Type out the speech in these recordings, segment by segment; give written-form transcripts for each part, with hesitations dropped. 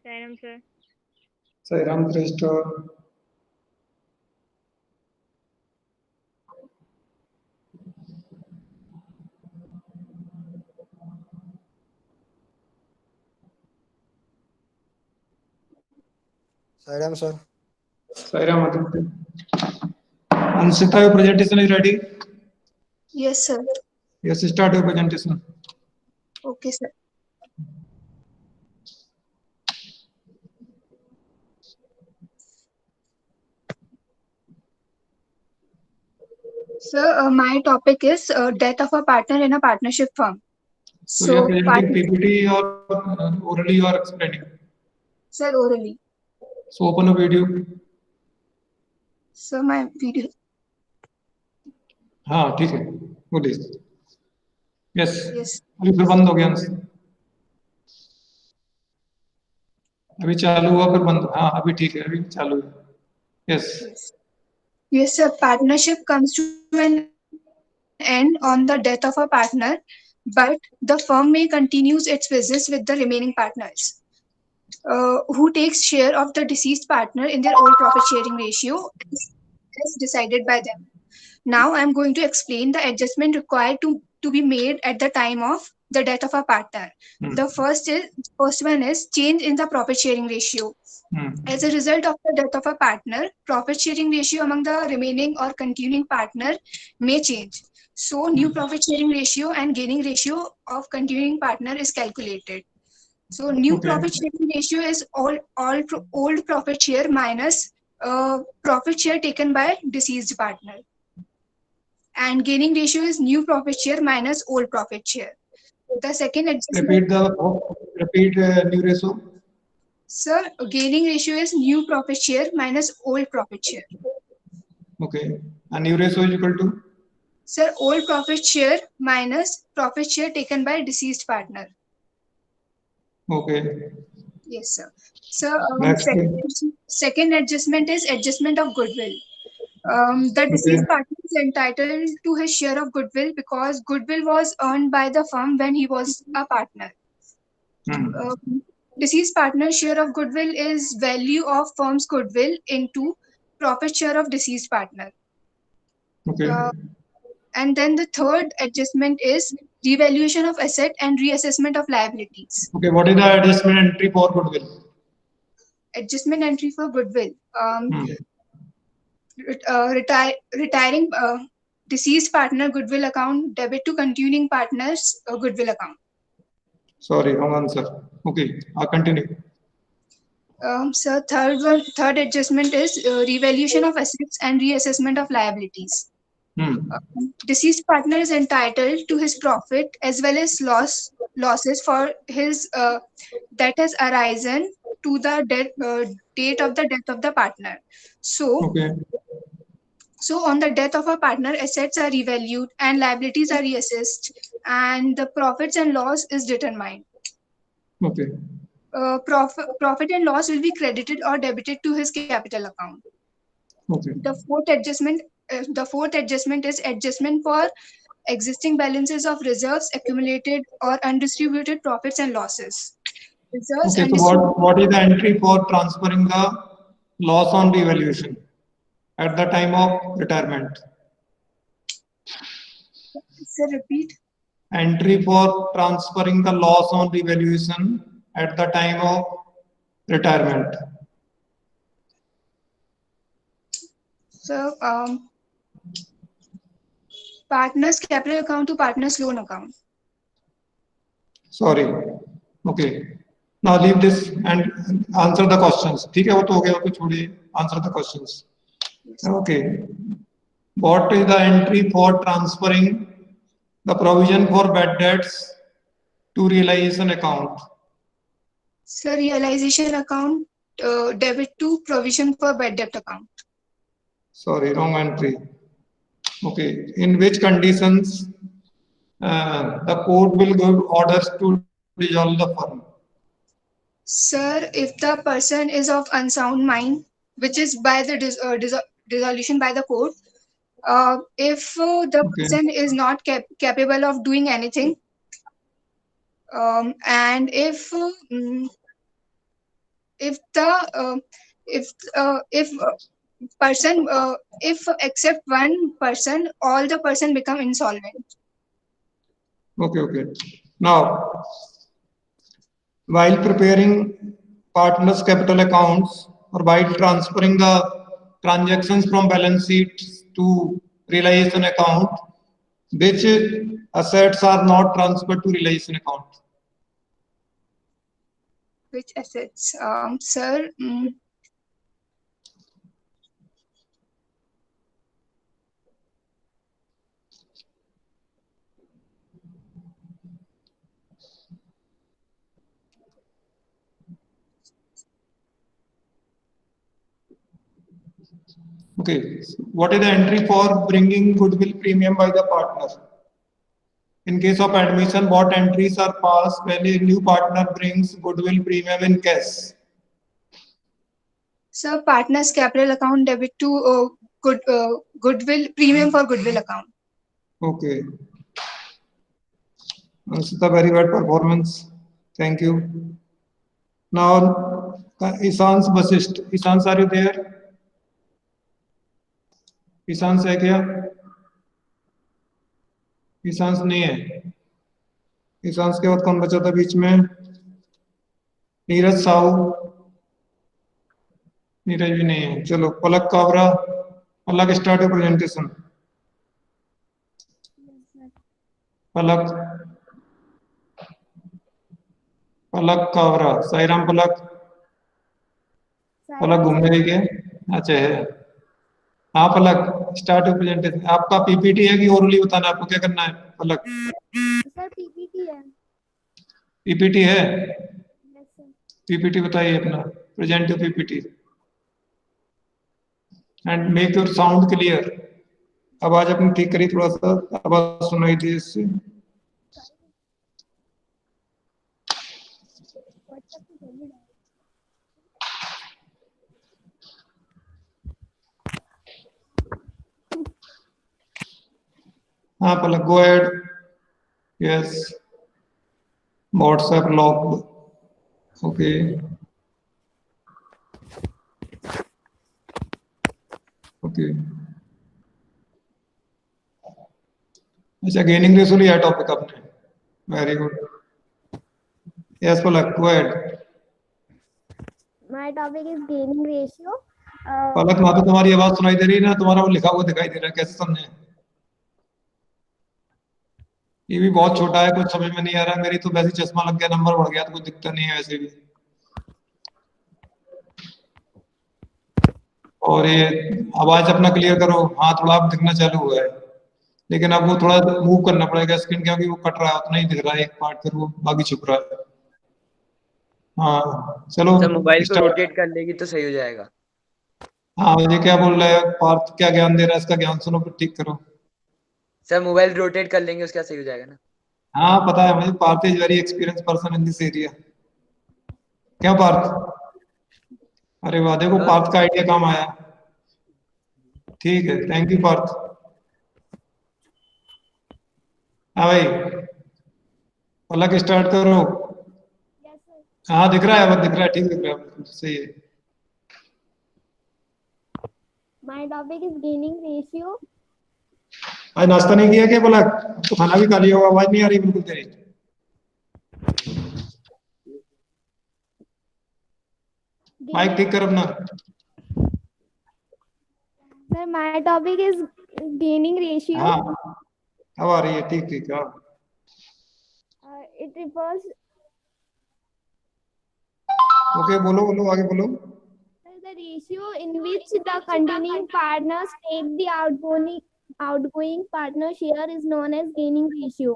Sairam sir. Sairam Kristo. Sairam sir. Sairam Aditya. Ansita, your presentation is ready? Yes, sir. Yes, start your presentation. Okay, sir. Sir, my topic is death of a partner in a partnership firm. So you are presenting PPT or orally you are explaining? Sir, orally. So open a video. Sir, my video. हाँ ठीक है बोलिए yes Yes. अभी फिर बंद हो गया अभी चालू हुआ फिर बंद हाँ अभी ठीक है अभी चालू है yes Yes, sir. Partnership comes to an end on the death of a partner, but the firm may continue its business with the remaining partners, who takes share of the deceased partner in their own profit sharing ratio as decided by them. Now I am going to explain the adjustment required to be made at the time of the death of a partner. The first one is change in the profit sharing ratio. As a result of the death of a partner, profit sharing ratio among the remaining or continuing partner may change. So new profit sharing ratio and gaining ratio of continuing partner is calculated. So new profit sharing ratio is old profit share minus profit share taken by deceased partner. And gaining ratio is new profit share minus old profit share. The second adjustment. Repeat new ratio. Sir, gaining ratio is new profit share minus old profit share. Okay. And new ratio is equal to? Sir, old profit share minus profit share taken by deceased partner. Okay. Yes, sir. So second adjustment is adjustment of goodwill. The deceased partner is entitled to his share of goodwill because goodwill was earned by the firm when he was a partner. Deceased partner's share of goodwill is value of firm's goodwill into profit share of deceased partner. Okay. And then the third adjustment is revaluation of asset and reassessment of liabilities. Okay, what is the adjustment entry for goodwill? Adjustment entry for goodwill. Retiring deceased partner goodwill account debit to continuing partners goodwill account. Sorry, wrong answer. Okay, I'll continue. So third adjustment is revaluation of assets and reassessment of liabilities. Deceased partner is entitled to his profit as well as losses for his that has arisen to the date of the death of the partner. So on the death of a partner, assets are revalued and liabilities are reassessed, and the profits and loss is determined. Okay. Profit and loss will be credited or debited to his capital account. Okay. The fourth adjustment is adjustment for existing balances of reserves, accumulated or undistributed profits and losses. Reserves okay, so what is the entry for transferring the loss on revaluation? at the time of retirement. Sir, repeat. Entry for transferring the loss on revaluation at the time of retirement. So, partner's capital account to partner's loan account. Sorry. Okay. Now leave this and answer the questions. ठीक है वो तो हो गया वो तो छोड़िए. Answer the questions. Okay. What is the entry for transferring the provision for bad debts to realization account? Sir, realization account debit to provision for bad debt account. Sorry, wrong entry. Okay. In which conditions the court will give orders to dissolve the firm? Sir, if the person is of unsound mind, which is by the dissolution by the court, if the Okay. person is not capable of doing anything, and if person if except one person, all the person become insolvent. Okay. Now, while preparing partners' capital accounts or while transferring the transactions from balance sheet to realization account, which assets are not transferred to realization account? Which assets, sir? Okay. What is the entry for bringing goodwill premium by the partner? In case of admission, what entries are passed when a new partner brings goodwill premium in cash? Sir, partner's capital account debit to goodwill premium for goodwill account. Okay. Ansita, very bad performance. Thank you. Now, Isans Basist. Isans, are you there? Isans है क्या? Isans नहीं है. Isans के बाद कौन बचा था बीच में? नीरज साहू. नीरज भी नहीं है. चलो पलक काबरा. पलक स्टार्ट योर प्रेजेंटेशन. पलक. पलक काबरा. साईराम पलक. पलक घूमने गई है. अच्छा है. हाँ पलक स्टार्ट योर प्रेजेंटेशन. आपका पीपीटी है कि ओरली बताना आपको क्या करना है पलक? सर पीपीटी है. पीपीटी है. Yes sir. पीपीटी बताइए अपना. Present your PPT and make your sound clear. आवाज अपनी ठीक करिए थोड़ा सा. आवाज सुनाई दी इससे. हाँ Palak go ahead. Yes. WhatsApp locked. Okay. Okay. अच्छा गेनिंग रेशियो लिया टॉपिक आपने. Very good. Yes Palak go ahead. My topic is gaining ratio. Palak ना तो तुम्हारी आवाज सुनाई दे रही है ना तुम्हारा वो लिखा हुआ दिखाई दे रहा है. कैसे समझे? ये भी बहुत छोटा है. कुछ समझ में नहीं आ रहा. मेरी तो वैसे चश्मा लग गया नंबर बढ़ गया तो कुछ दिखता नहीं है वैसे भी. और ये आवाज अपना क्लियर करो. हाँ थोड़ा अब दिखना चालू हुआ है लेकिन अब वो थोड़ा मूव करना पड़ेगा स्क्रीन क्योंकि वो कट रहा है. उतना ही दिख रहा है एक पार्ट फिर वो बाकी छुप रहा है. हाँ चलो. सर मोबाइल को रोटेट कर लेगी तो सही हो जाएगा. हाँ ये क्या बोल रहा है पार्थ? क्या ज्ञान दे रहा है? इसका ज्ञान सुनो फिर ठीक करो. सर मोबाइल रोटेट कर लेंगे उसका सही हो जाएगा ना. हाँ पता है मुझे. Parth is very experience person in this area. क्या पार्थ? अरे वाह देखो पार्थ का आइडिया काम आया. ठीक है. Thank you Parth. हाँ भाई पलक स्टार्ट करो. Yes sir. हाँ दिख रहा है. अब दिख रहा है. ठीक दिख रहा है. सही है. My topic is gaining ratio. आज नाश्ता नहीं किया क्या बोला? तो खाना भी खा लिया होगा, आवाज नहीं आ रही बिल्कुल तेरी। माइक ठीक कर अपना। Sir, my topic is gaining ratio. हाँ अब आ रही है, ठीक ठीक। हाँ It refers ओके, बोलो बोलो आगे बोलो। to the ratio in which the continuing partners take the outgoing partner share is known as gaining ratio.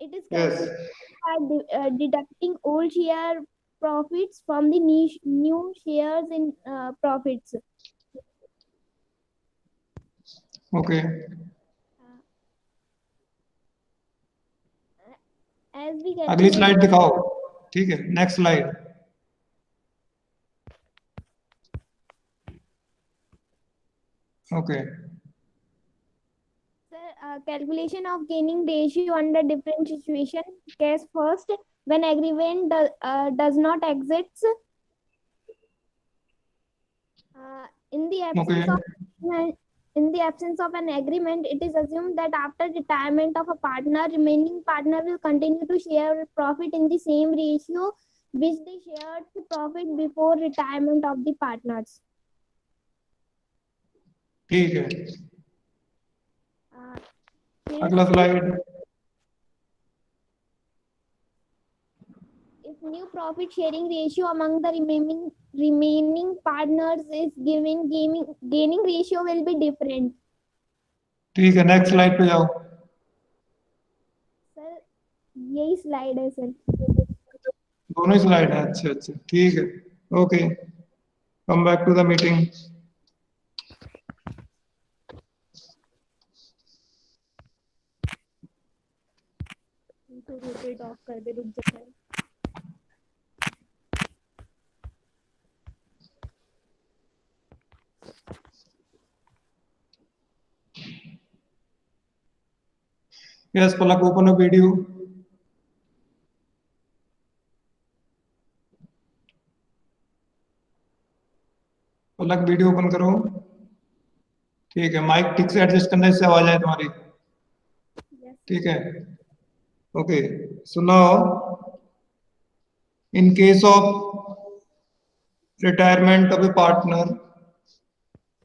It is yes calculated by deducting old share profits from the new shares in profits. Okay, As we अगली calculate, slide दिखाओ। ठीक है, next slide. Okay calculation of gaining ratio under different situation. Case first, when agreement does not exist. In the absence okay, in the absence of an agreement, it is assumed that after retirement of a partner, remaining partner will continue to share profit in the same ratio which they shared profit before retirement of the partners. ठीक है, Case अगला two, slide. if new profit sharing ratio among the remaining partners is given, gaining ratio will be different. ठीक है, next slide पे जाओ। Sir यही slide है sir. दोनों ही स्लाइड है, अच्छा अच्छा ठीक है। Okay, come back to the meeting. तो रोटेट ऑफ कर दे, रुक जा। Yes Palak, open a video. Palak video open करो। ठीक है, माइक ठीक से एडजस्ट करने से आवाज आए तुम्हारी। ठीक है, ओके सुनो। In case of retirement of a partner,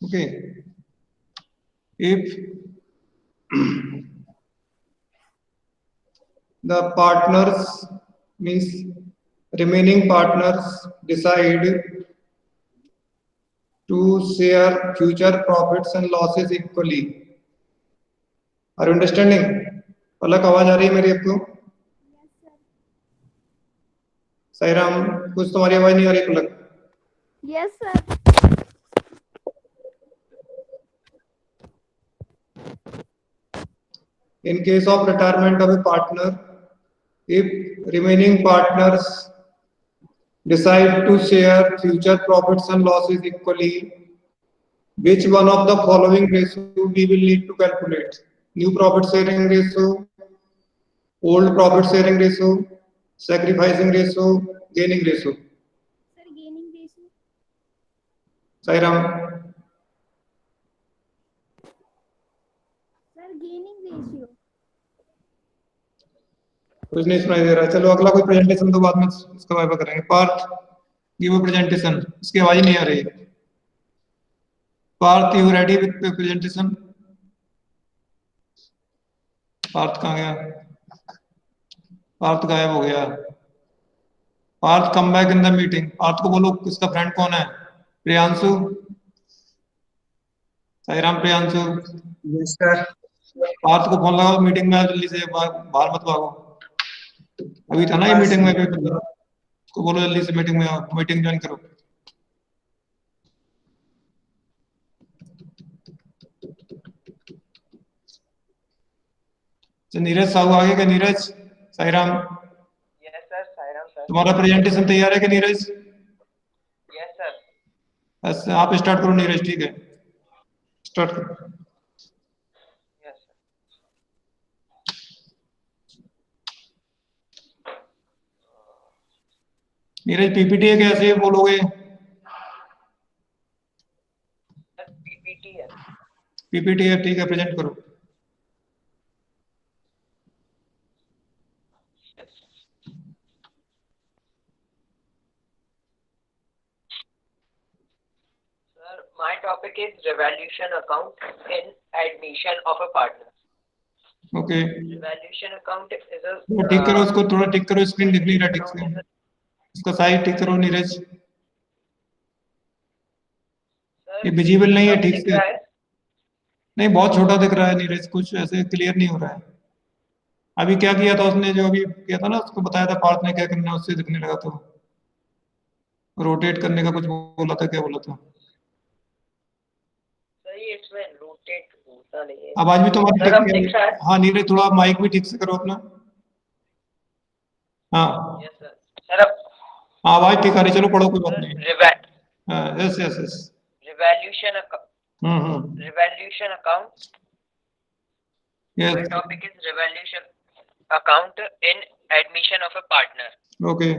okay, if the partners means remaining partners decide to share future profits and losses equally. Are you understanding? पलक आवाज आ रही है मेरी आपको? साईराम, कुछ तुम्हारी आवाज नहीं आ रही Palak. Yes sir. In case of retirement of a partner, if remaining partners decide to share future profits and losses equally, which one of the following ratio we will need to calculate? New profit sharing ratio, old profit sharing ratio, sacrificing ratio, gaining ratio. Sir gaining ratio. Sairam, sir gaining ratio. कुछ नहीं सुनाई दे रहा। चलो अगला कोई presentation तो बाद में इसका वाइवा करेंगे। Parth give a presentation. इसकी आवाज ही नहीं आ रही। Parth you ready with presentation? Parth कहाँ गया? पार्थ गायब हो गया। Parth come back in the meeting. Parth को बोलो इसका फ्रेंड कौन है? प्रियांशु। साईराम प्रियांशु। Yes sir. पार्थ को फोन लगाओ, मीटिंग में जल्दी से, बाहर मत भागो। अभी था ना ये मीटिंग में, उसको बोलो जल्दी से मीटिंग में आओ, मीटिंग ज्वाइन करो। नीरज साहू आगे का? Neeraj, Sairam. Yes sir, Sairam sir. तुम्हारा प्रेजेंटेशन तैयार है कि नीरज? Yes sir. बस आप स्टार्ट करो नीरज। ठीक है, स्टार्ट करो। Yes sir. नीरज पीपीटी है कैसे बोलोगे? PPT है. पीपीटी है, ठीक है, प्रेजेंट करो. Sir, my topic is revaluation account in admission of a partner. Okay, Revaluation account is a थोड़ा ठीक करो उसको, थोड़ा ठीक करो, स्क्रीन दिख नहीं रहा ठीक से. account is उसका साइज ठीक करो नीरज, sir, ये विजिबल नहीं है सब ठीक दिख से. रहा है. नहीं, बहुत छोटा दिख रहा है नीरज, कुछ ऐसे क्लियर नहीं हो रहा है. अभी क्या किया था उसने, जो अभी किया था ना, उसको बताया था पार्थ ने क्या करना है, उससे दिखने लगा. तो रोटेट करने का कुछ बोला था, क्या बोला था? सही, इसमें रोटेट होता नहीं है. आवाज भी तुम्हारी सर, ठीक अब नहीं दिख रहा है. है. हाँ नीरज, थोड़ा माइक भी ठीक से करो अपना. हाँ, Yes sir. सर, अब हाँ, आवाज ठीक आ रही. चलो पढ़ो, कोई बात नहीं. Yes yes yes. revaluation account. Revaluation account. Yes. My topic is revaluation account in admission of a partner. Okay.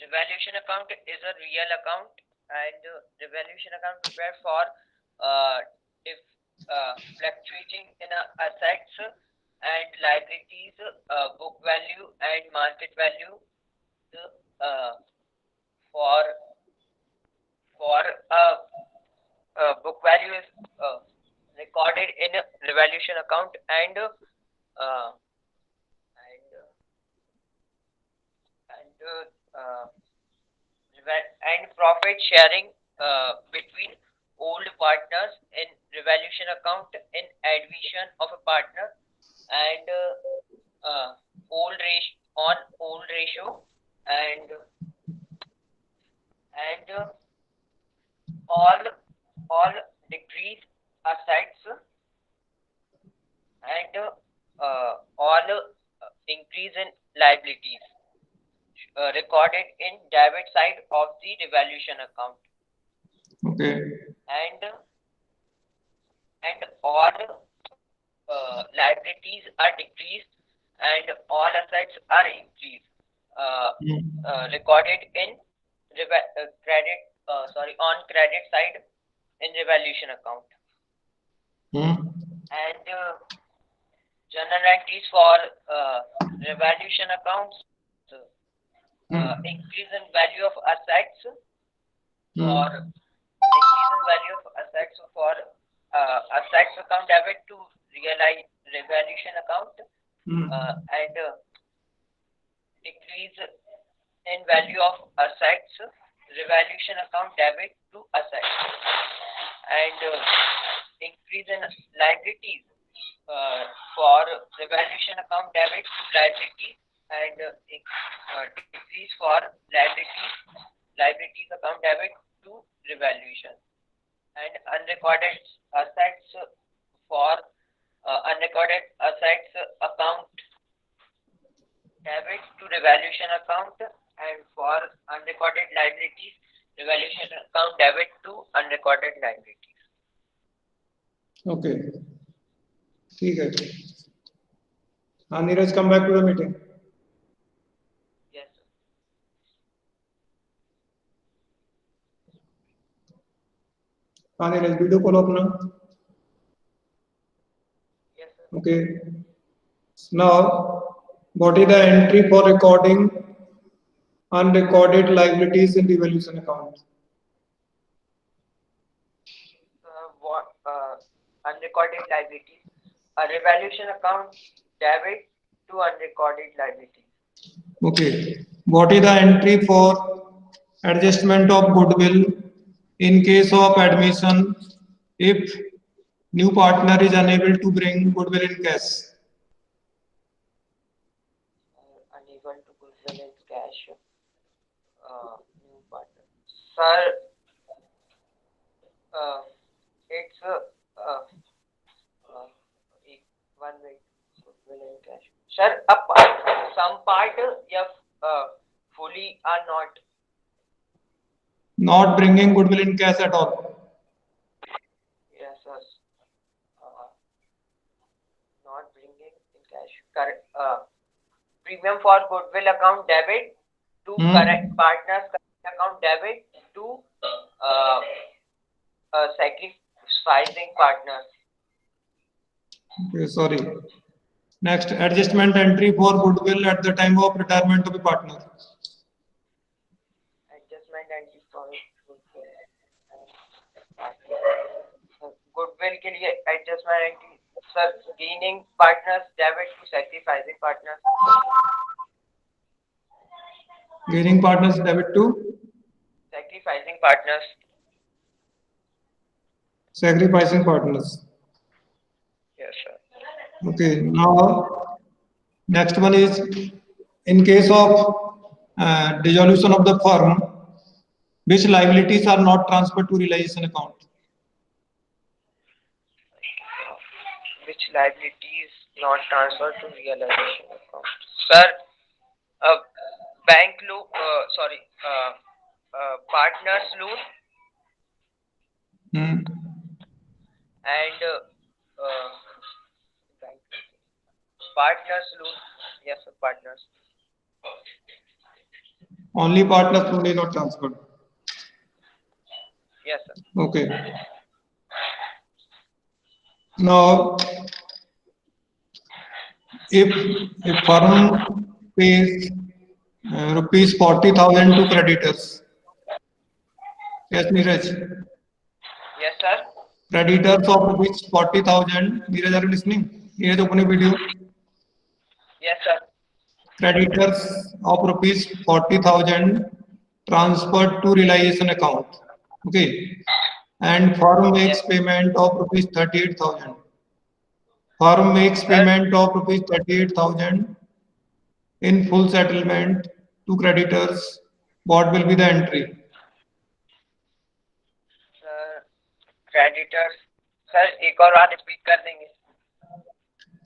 Revaluation account is a real account, and revaluation account prepared for if fluctuating in assets and liabilities, book value and market value. For book value is recorded in a revaluation account, and profit sharing between old partners in revaluation account in admission of a partner, and old ratio, and all decrease assets, and all increase in liabilities recorded in debit side of the revaluation account, okay. and all liabilities are decreased and all assets are increased, recorded in on credit side in revaluation account, and journal entries for revaluation accounts, increase in value of assets, for increase in value of assets for assets account debit to realize revaluation account, and decrease in value of assets revaluation account debit to assets, and increase in liabilities for revaluation account debit to liabilities, and decrease for liabilities account debit to revaluation, and unrecorded assets for unrecorded assets account debit to revaluation account, and for unrecorded liabilities revaluation account debit to unrecorded liabilities. Okay, ठीक है. हाँ Neeraj, come back to the meeting. Yes sir. हाँ Neeraj, video खोलो अपना. Yes sir. Okay. Now, what is the entry for recording unrecorded liabilities in revaluation account? What unrecorded liabilities? A revaluation account debit to unrecorded liabilities. Okay. What is the entry for adjustment of goodwill in case of admission if new partner is unable to bring goodwill in cash? Unable to goodwill in cash. New partner. Sir, it's one way goodwill in cash. Sir, some part fully are Not bringing goodwill in cash at all. Yes, sir. Not bringing in cash. Correct. Premium for goodwill account debit to current partners current account debit to sacrificing partners. Okay, sorry. Next, adjustment entry for goodwill at the time of retirement of a partner. Adjustment entry for goodwill के लिए adjustment entry. Sir, gaining partners debit to sacrificing partners. Gaining partners debit to Sacrificing partners. sacrificing partners. Yes, sir. Okay, now next one is in case of dissolution of the firm, which liabilities are not transferred to realization account? Which liabilities not transferred to realization account? Sir, bank loan, partners loan Hmm. and bank partners loan. Yes, sir, partners. Only partners loan is not transferred. Yes, sir. Okay. Now, if a firm pays rupees 40,000 to creditors, yes, Neeraj, Yes, sir. creditors of rupees 40,000, Neeraj, are you listening? Neeraj, open a video. Yes, sir. Creditors of rupees 40,000 transferred to realization account. Okay. And firm makes payment of rupees 38,000. Firm makes payment of rupees 38,000 in full settlement to creditors. What will be the entry? Sir, creditors. Sir, एक और बार repeat कर देंगे.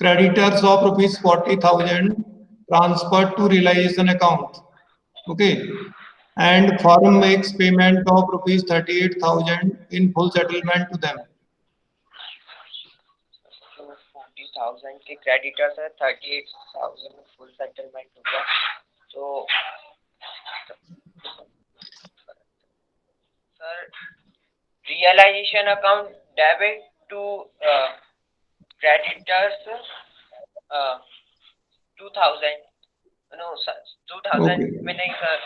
Creditors of rupees 40,000 transferred to realization account. Okay. And firm makes payment of rupees 38,000 in full settlement to them. 40,000 के creditors है, 38,000 full settlement हो गया. So, sir, realization account debit to creditors 2,000. No, sir, 2,000 Okay. में नहीं sir,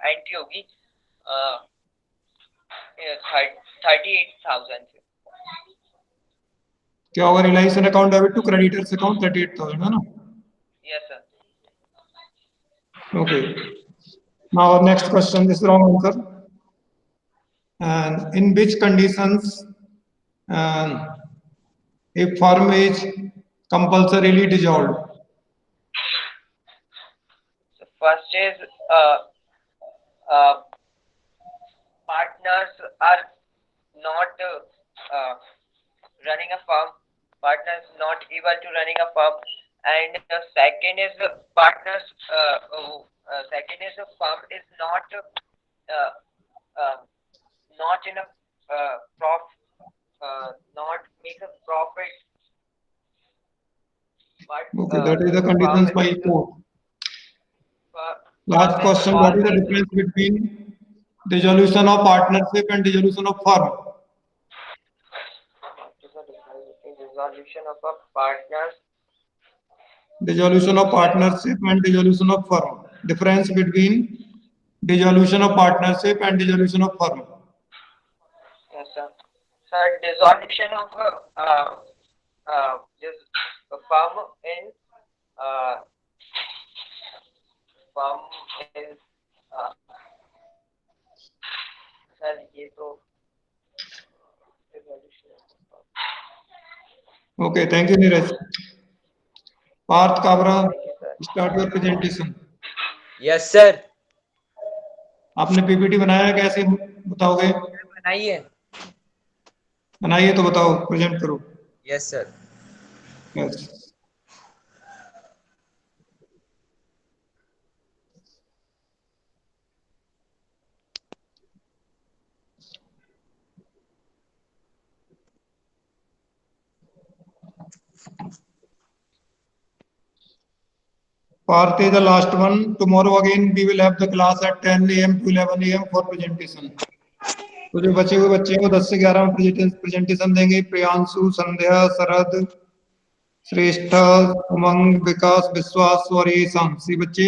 entry होगी 38,000 से. क्या होगा? Reliance account debit to creditors account 38,000 है ना? Yes, sir. Okay. Now next question, this is wrong answer. And in which conditions a firm is compulsorily dissolved? So first is partners are not running a firm. Partners not able to running a firm, and the second is partners. Second is the firm is not in a not make a profit. But, Okay, that is the conditions by court. Last question, what is the difference between dissolution of partnership and dissolution of firm? Dissolution of a partners. Dissolution of partnership and dissolution of firm. Difference between dissolution of partnership and dissolution of firm. Yes, sir. Sir, dissolution of this firm in sir, ये तो Okay, thank you, Neeraj. Parth Kabra, start your presentation. Yes sir, आपने PPT बनाया है, कैसे बताओगे? बनाइए. बनाइए तो बताओ, प्रेजेंट करो. Yes sir. Yes. Parth is the last one. Tomorrow again we will have the class at 10 a.m. to 11 a.m. for presentation. तो जो बचे हुए बच्चे हैं वो 10 से 11 में प्रेजेंटेशन देंगे। प्रियांशु, संध्या, शरद, श्रेष्ठ, उमंग, विकास, विश्वास और ये शांति बच्चे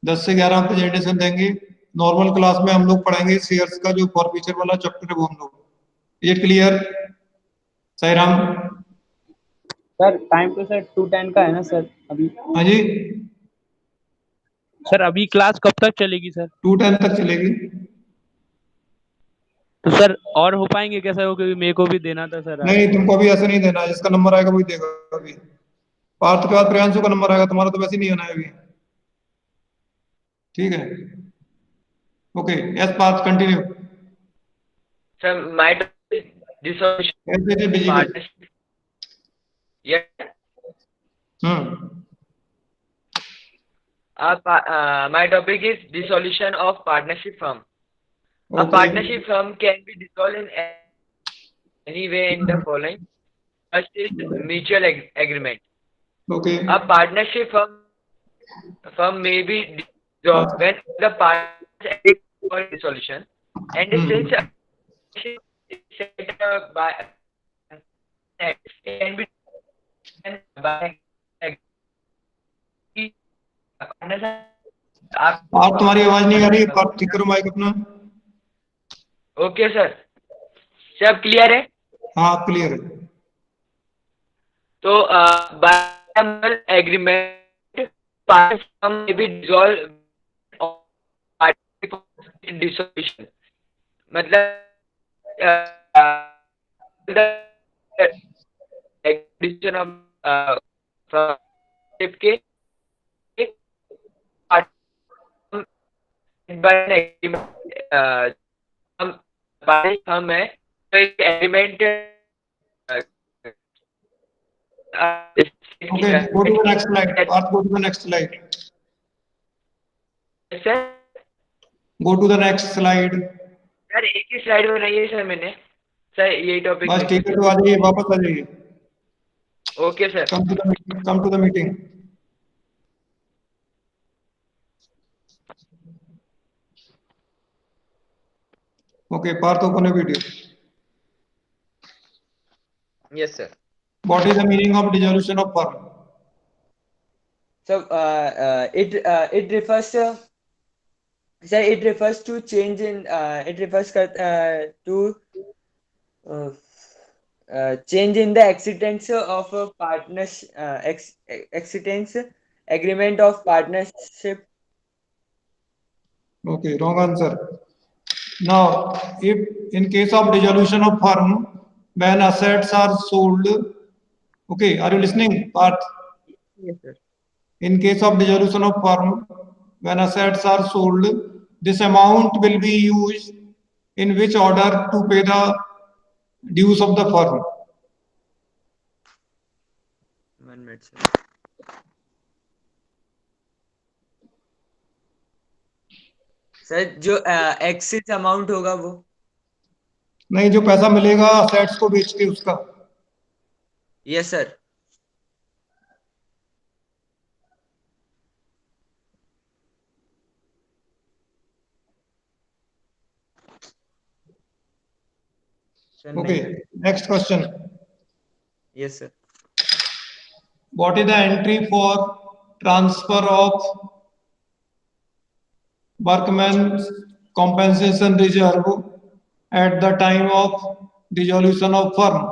10 से 11 में प्रेजेंटेशन देंगे। नॉर्मल क्लास में हम लोग पढ़ेंगे शेयर्स का जो फॉरफीचर वाला चैप्टर है वो हम लोग। ये क्लियर साईराम? सर टाइम तो सर 2:10 का है ना सर अभी? हाँ जी, सर अभी क्लास कब तक चलेगी सर? 2:10 तक चलेगी। तो सर और हो पाएंगे क्या सर? क्योंकि मेरे को भी देना था सर। नहीं, तुमको अभी ऐसे नहीं देना, जिसका नंबर आएगा वही देगा अभी। पार्थ के बाद प्रियांशु का नंबर आएगा, तुम्हारा तो वैसे ही नहीं आना है अभी। ठीक है, okay. Yes Parth, continue. Sir, my topic is dissolution ऐसे बिजी है। partnership. Yeah. My topic is dissolution of partnership firm. A Okay. partnership firm can be dissolved in any way in the following. First is mutual agreement. Okay. A partnership firm may be dissolved when the partners agree for dissolution, and since a partnership is set up by it can be done by Parth तुम्हारी आवाज नहीं आ रही है, पार्थ ठीक करो mic अपना। Okay sir, सब क्लियर है? हाँ क्लियर है। तो बाय एग्रीमेंट पार्टी फर्म में भी डिसॉल्व डिसोल्यूशन मतलब एग्रीमेंट ऑफ फ्रॉमशिप के बाय एग्रीमेंट हम पार्टी फर्म है तो एक agreement Okay, go to the next slide. Parth, go to the next slide. Sir Go to the next slide. Sir एक ही slide में नहीं है सर, मैंने सर यही टॉपिक बस ठीक है, तो आ जाइए, वापस आ जाइए। Okay sir. Come to the meeting. Okay, Parth, open a video. Yes, sir. What is the meaning of dissolution of firm? So it refers to, sir, it refers to change in it refers to change in the acceptance of a partners acceptance agreement of partnership. Okay, wrong answer. Now, if in case of dissolution of firm, when assets are sold, okay, are you listening, Parth? Yes, sir. In case of dissolution of firm, when assets are sold, this amount will be used in which order to pay the dues of the firm? 1 minute, sir. Sir जो axis amount होगा वो नहीं, जो पैसा मिलेगा assets को बेच के उसका। Yes sir. Okay, next question. Yes sir. What is the entry for transfer of workman's compensation reserve at the time of dissolution of firm?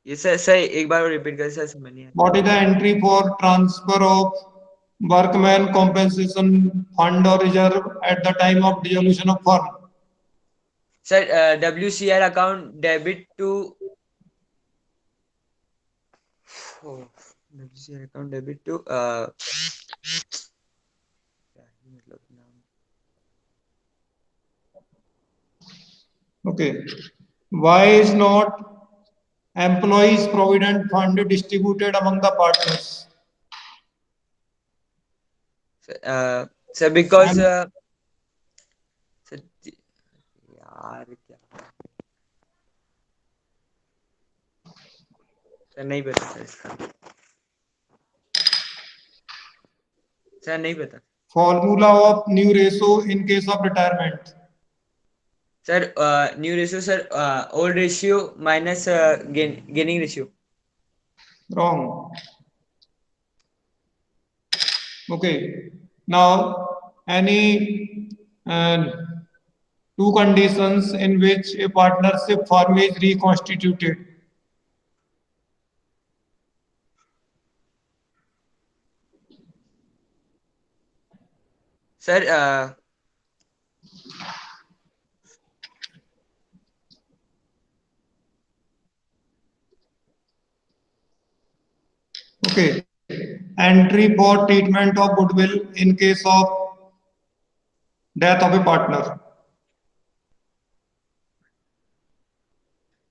ये सर एक बार रिपीट कर सर, समझ नहीं आया। What is the entry for transfer of workman compensation fund or reserve at the time of dissolution of firm? Sir WCR account debit to WCR account debit to मतलब नाम। Okay. Why is not employees provident fund distributed among the partners? Sir because sir यार क्या sir नहीं पता sir इसका, sir नहीं पता। Formula of new ratio in case of retirement. Sir, new ratio, sir, old ratio minus gaining ratio. Wrong. Okay. Now, any two conditions in which a partnership firm is reconstituted. Sir, Okay. Entry for treatment of goodwill in case of death of a partner.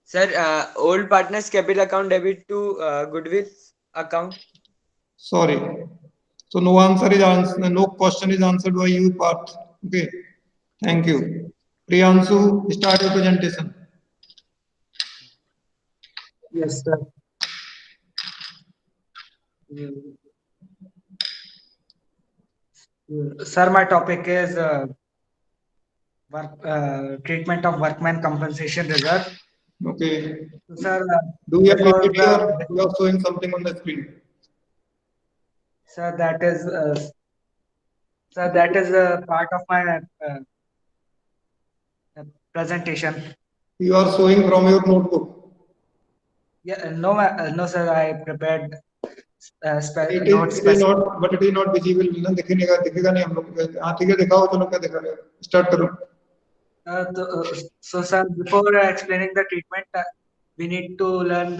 sir, old partner's capital account debit to goodwill account. Sorry. So no answer is answered, no question is answered by you, Parth. Okay. Thank you. Priyanshu, start your presentation. Yes, sir. Sir, my topic is treatment of workman compensation reserve. Okay. So, sir, Do you have because PPT or you are showing something on the screen? sir, that is a part of my presentation. You are showing from your notebook. Yeah, no, sir. I prepared It notes. is not, but it is not visible. ना दिखेगा नहीं हम लोग. हाँ ठीक है दिखाओ चलो क्या दिखा रहे हो? Start करो. So, sir, before explaining the treatment, we need to learn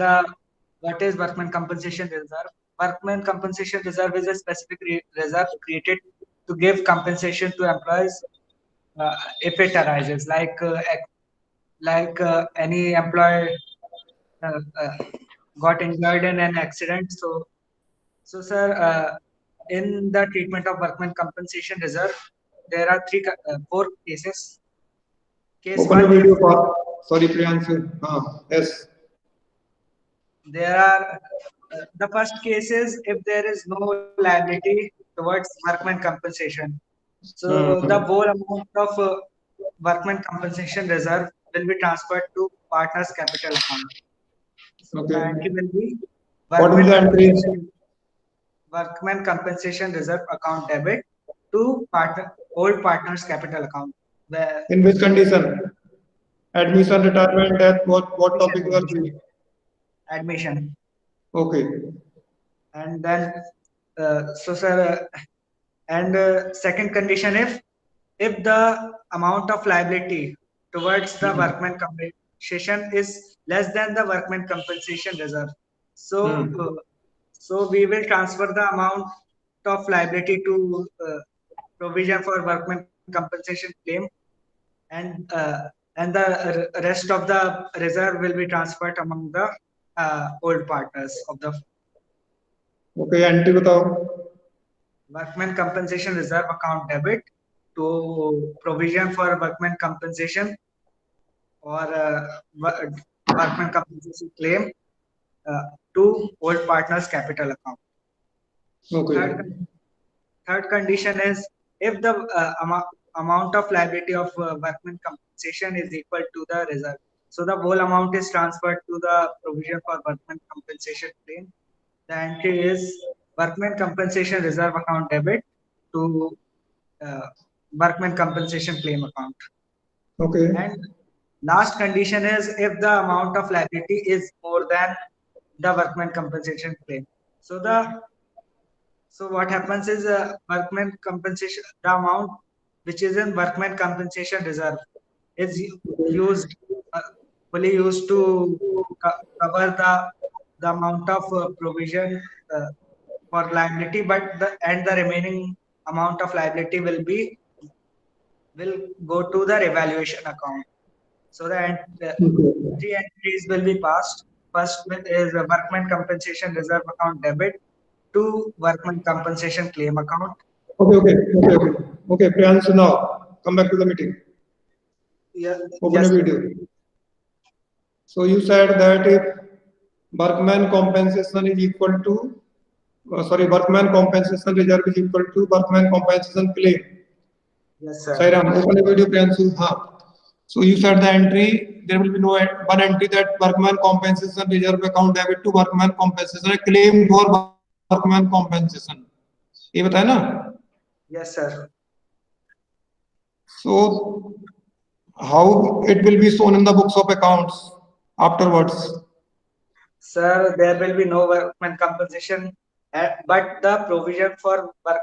what is workman compensation reserve. Workman compensation reserve is a specific reserve created to give compensation to employees if it arises, like any employee got injured in an accident. So, sir, in the treatment of workman compensation reserve, there are four cases. Case Open your one, video for. Sorry, Priyanshu. Yes. there are the first case is if there is no liability towards workman compensation. So the whole amount of workman compensation reserve will be transferred to partner's capital account. So the Okay. entry will be What will the entry? workman compensation reserve account debit to old partner's capital account. In which condition? Admission, retirement, death. What topic you are doing? Admission. Okay. And then so sir and second condition, if the amount of liability towards the workman compensation is less than the workman compensation reserve, so we will transfer the amount of liability to provision for workman compensation claim, and the rest of the reserve will be transferred among the old partners of the Okay. Entry बताओ. workman compensation reserve account debit to provision for workman compensation or workman compensation claim to old partners capital account. Okay. Third condition is if the amount of liability of workman compensation is equal to the reserve, so the whole amount is transferred to the provision for workman compensation claim. The entry is workman compensation reserve account debit to workman compensation claim account. Okay. And last condition is if the amount of liability is more than the workman compensation claim. So what happens is workman compensation, the amount which is in workman compensation reserve is used fully used to cover the amount of provision for liability, but the remaining amount of liability will go to the revaluation account. So the three entries will be passed. First is a workman compensation reserve account debit to workman compensation claim account. Okay, Priyanshu, now come back to the meeting. Yeah. Open a video. So you said that if workman compensation is equal to sorry, workman compensation reserve is equal to workman compensation claim. Yes, sir. Sairam, open the video, Priyanshu. So you said the entry, there will be no one entry that workman compensation reserve account debit to workman compensation, a claim for workman compensation. ये बताया ना? Yes, sir. So how it will be shown in the books of accounts afterwards? Sir, there will be no workman compensation, but the provision for work,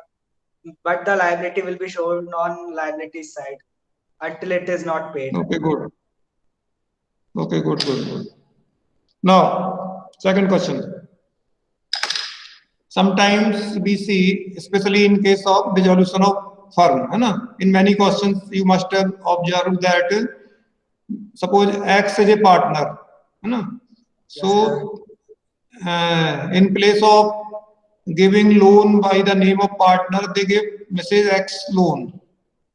but the liability will be shown on liability side until it is not paid. Okay, good. Okay, good. Now, second question. Sometimes we see, especially in case of dissolution of firm, है ना? In many questions, you must have observed that suppose X is a partner, है ना? So, in place of giving loan by the name of partner, they give Mrs. X loan,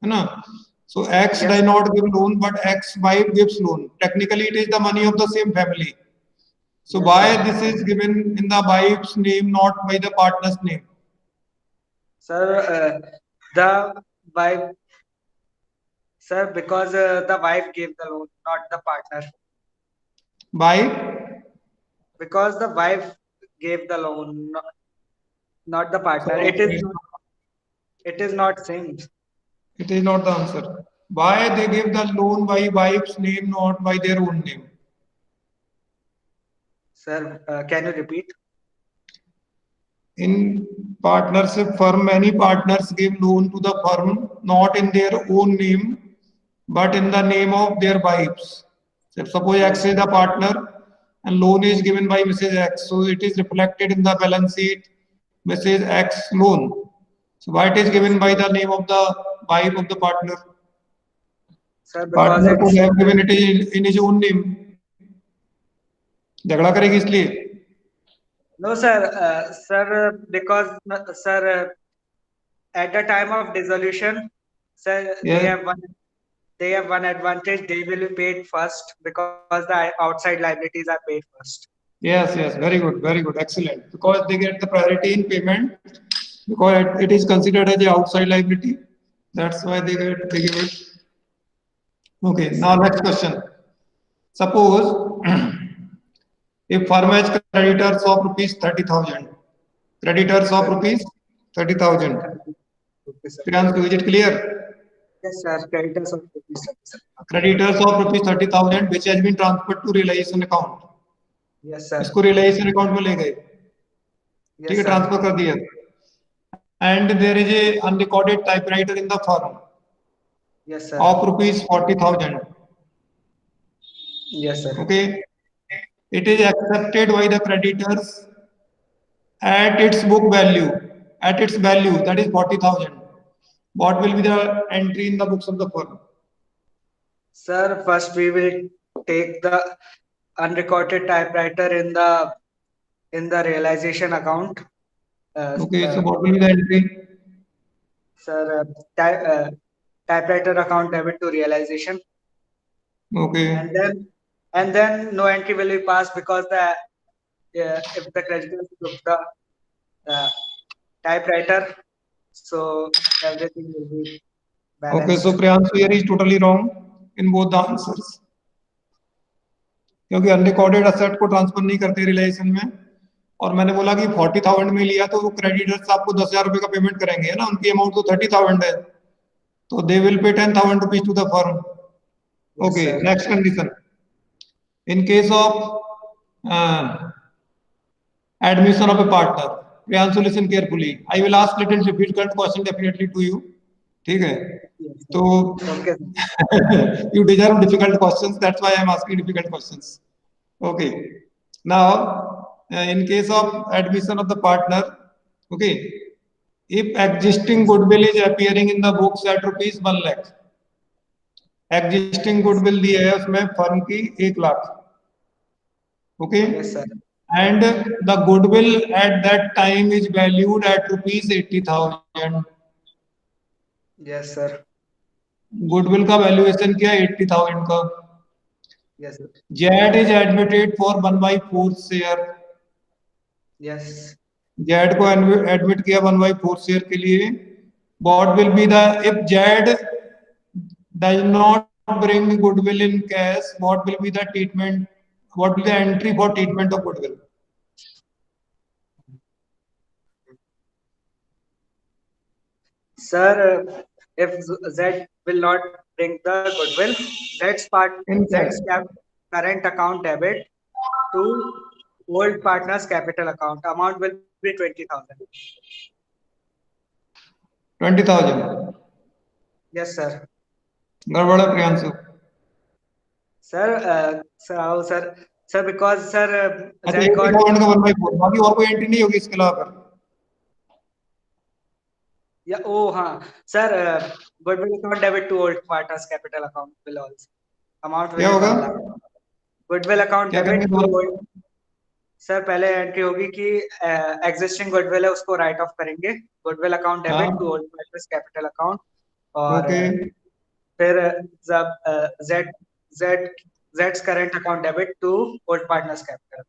है ना? So X does not give loan, but X wife gives loan. Technically, it is the money of the same family. So why this is given in the wife's name, not by the partner's name? Sir, the wife, sir, because the wife gave the loan, not the partner. Why? Because the wife gave the loan, not the partner. So, It is not same. it is not the answer. Why they give the loan by wife's name, not by their own name? Sir, can you repeat? In partnership firm, many partners give loan to the firm not in their own name, but in the name of their wives. So suppose X is the partner and loan is given by Mrs. X, so it is reflected in the balance sheet Mrs. X loan. So why it is given by the name of the wife of the partner? Sir, because Partner could it's, have given it in his own name. झगड़ा करेगी इसलिए. no, sir, sir, because, sir, at the time of dissolution, sir, Yeah. they have one advantage. They will be paid first because the outside liabilities are paid first. Yes, very good, excellent. Because they get the priority in payment, because it is considered as a outside liability. That's why they give it. Okay, now next question. Suppose if firm has creditors of rupees 30,000, creditors of rupees 30,000. Okay, sir. Priyanshu, is it clear? Yes, sir. Creditors of rupees 30,000. Creditors of rupees 30,000 which has been transferred to realization account. Yes, sir. इसको realization account में ले गए. ठीक Yes, है, sir. Transfer कर दिया. And there is a unrecorded typewriter in the firm Yes, sir. of rupees 40,000. Yes, sir. Okay, it is accepted by the creditors at its book value, that is 40,000. What will be the entry in the books of the firm? Sir, first we will take the unrecorded typewriter in the realization account. Okay, so what will be the entry? Sir, typewriter account debit to realization, Okay, and then no entry will be passed because if the creditors took the typewriter, so everything will be balanced. okay, so Priyanshu here is totally wrong in both the answers. क्योंकि unrecorded asset को transfer नहीं करते relation में, और मैंने बोला कि 40,000 में लिया तो वो क्रेडिटर्स आपको 10,000 रुपए का पेमेंट करेंगे, है ना? उनकी अमाउंट तो 30,000 है, तो दे will pay 10,000 rupees to the firm. Okay, sir. next condition. In case of admission of a partner, Priyanshu, listen carefully. I will ask little difficult question definitely to you. ठीक है? तो Okay. you deserve difficult questions. That's why I am asking difficult questions. Okay. Now, in case of admission of the partner, okay, if existing goodwill is appearing in the books at rupees 1 lakh, existing goodwill दी है उसमें firm की 1 lakh. Okay. Yes, sir. And the goodwill at that time is valued at rupees 80,000. Yes, sir. Goodwill का valuation क्या है? 80,000 का. Yes, sir. Z is admitted for 1/4 share. Yes. Z को admit किया 1/4 share के लिए, what will be the if Z does not bring goodwill in cash, what will be the treatment, what will be the entry for treatment of goodwill? Sir, if Z will not bring the goodwill, Z's current account debit to old partner's capital account. Amount will be 20,000. 20,000. Yes, sir. गड़बड़ है Priyanshu. Sir, because sir, अच्छा, Z got 1/4, बाकी और कोई entry नहीं होगी इसके अलावा? yeah. Oh, हाँ, sir. Goodwill account debit to old partner's capital account will also amount will क्या be होगा? 1 lakh. Goodwill account क्या debit करेंगे to दोबारा? old. सर पहले एंट्री होगी कि एग्जिस्टिंग गुडविल है उसको राइट ऑफ करेंगे, goodwill account debit to old partners capital account, और फिर जब जेड्स current account debit to old partners capital.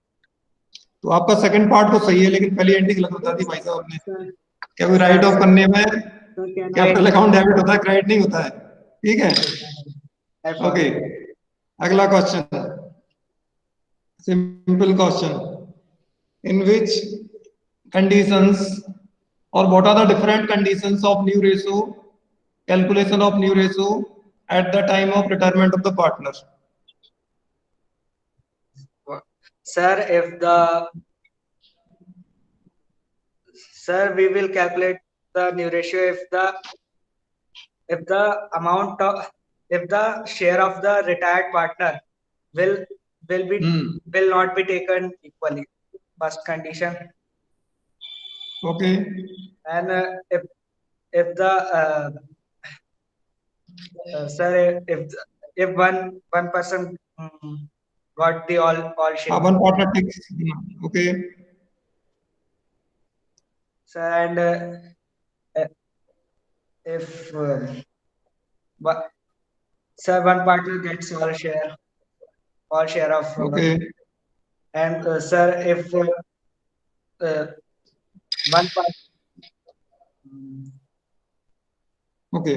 तो आपका सेकंड पार्ट तो सही है, लेकिन पहली एंट्री गलत बता दी भाई साहब ने। क्या कोई राइट ऑफ करने में कैपिटल अकाउंट डेबिट होता है, क्रेडिट नहीं होता है? ठीक है, ओके। अगला question, simple question, in which conditions or what are the different conditions of new ratio, calculation of new ratio at the time of retirement of the partner? Sir, we will calculate the new ratio if the share of the retired partner will not be taken equally. First condition. Okay. And if the sir, if one person got the all share. One partner takes. Okay. Sir, and if sir, one partner gets all share of. Okay. And sir, if one part. Okay.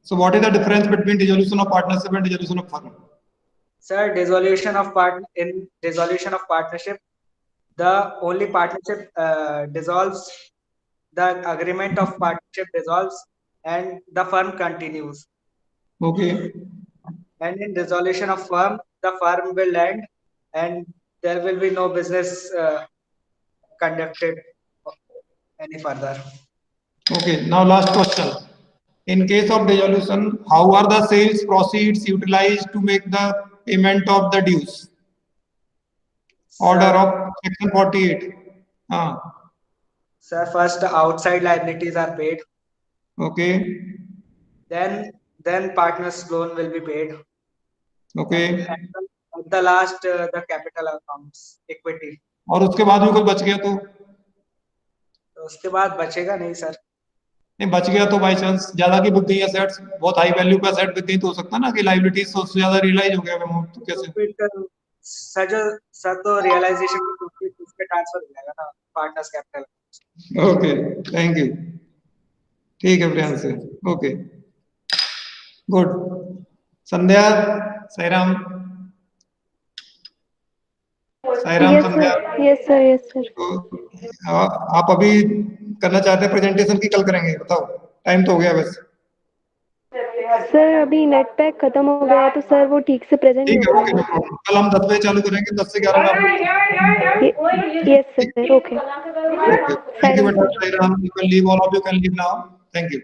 So what is the difference between dissolution of partnership and dissolution of firm? Sir, dissolution of partnership, the only partnership dissolves, the agreement of partnership dissolves, and the firm continues. Okay. And in dissolution of firm, the firm will end, and there will be no business conducted any further. Okay. Now last question. In case of dissolution, how are the sales proceeds utilized to make the payment of the dues? Order of section 48. Sir, first outside liabilities are paid. Okay. Then partners loan will be paid. Okay. And at the last the capital accounts, equity. और उसके बाद भी कुछ बच गया तो उसके बाद बचेगा नहीं सर। नहीं बच गया तो बाई चांस ज्यादा की बिक गई एसेट्स, बहुत हाई वैल्यू पे एसेट बिक गई, तो हो सकता है ना कि लायबिलिटीज से उससे ज्यादा रियलाइज हो गया अमाउंट, तो कैसे? सर तो रियलाइजेशन उस पे ट्रांसफर हो जाएगा ना partners capital. Okay, thank you. ठीक है Priyansh, okay good. Sandhya, Sairam, Sandhya. Yes sir. आप अभी करना चाहते हैं प्रेजेंटेशन की कल करेंगे? बताओ, टाइम तो हो गया वैसे। सर अभी नेट पैक खत्म हो गया है तो सर वो ठीक से प्रेजेंट नहीं हो पाएगा। कल हम 10 बजे चालू करेंगे, 10 से 11। Yes sir, okay. Thank you, Sairam. You can leave, all of you can leave now. Thank you.